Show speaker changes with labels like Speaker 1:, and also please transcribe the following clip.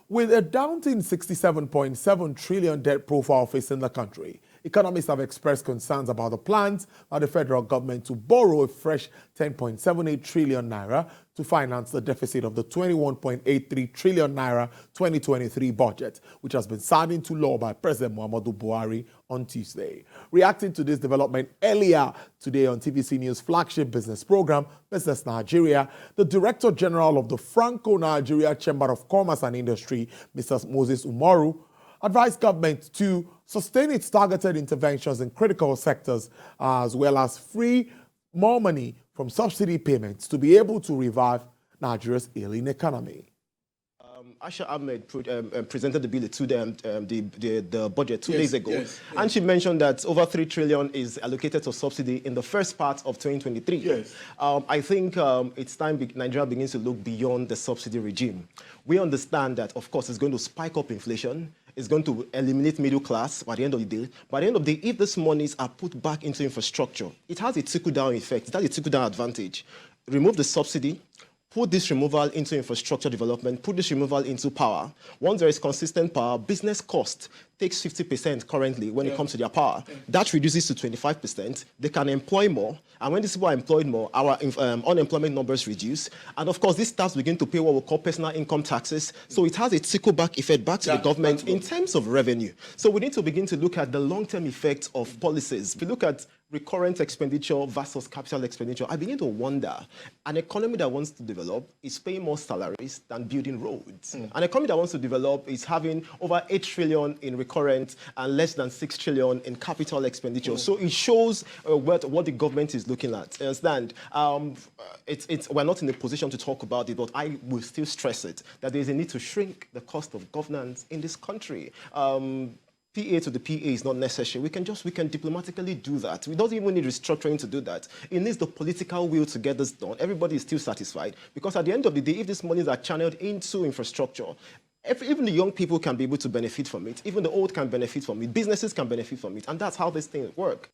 Speaker 1: With a daunting 67.7 trillion debt profile facing the country, economists have expressed concerns about the plans by the federal government to borrow a fresh 10.78 trillion naira to finance the deficit of the 21.83 trillion naira 2023 budget, which has been signed into law by President Muhammadu Buhari on Tuesday. Reacting to this development earlier today on TVC News' flagship business program, Business Nigeria, the Director General of the Franco-Nigeria Chamber of Commerce and Industry, Mr. Moses Umaru, advised government to sustain its targeted interventions in critical sectors as well as free more money from subsidy payments to be able to revive Nigeria's ailing economy.
Speaker 2: Asha Ahmed presented the bill to the budget two days ago, and she mentioned that over 3 trillion is allocated to subsidy in the first part of 2023.
Speaker 3: Yes.
Speaker 2: I think it's time Nigeria begins to look beyond the subsidy regime. We understand that, of course, it's going to spike up inflation. It's going to eliminate middle class by the end of the day. By the end of the day, if these monies are put back into infrastructure, it has a trickle-down effect. It has a trickle-down advantage. Remove the subsidy, put this removal into infrastructure development, put this removal into power. Once there is consistent power, business cost takes 50% currently when it comes to their power. That reduces to 25%. They can employ more. And when these people are employed more, our unemployment numbers reduce. And of course, these staffs begin to pay what we call personal income taxes. So it has a trickle-back effect back to the government in terms of revenue. So we need to begin to look at the long-term effects of policies. If you look at recurrent expenditure versus capital expenditure, I begin to wonder, an economy that wants to develop is paying more salaries than building roads. An economy that wants to develop is having over 8 trillion in recurrent and less than 6 trillion in capital expenditure. So it shows what the government is looking at. You understand? We're not in a position to talk about it, but I will still stress it, that there's a need to shrink the cost of governance in this country. PA to the PA is not necessary. We can diplomatically do that. We don't even need restructuring to do that. It needs the political will to get this done. Everybody is still satisfied because at the end of the day, if these monies are channeled into infrastructure, even the young people can be able to benefit from it. Even the old can benefit from it. Businesses can benefit from it. And that's how these things work.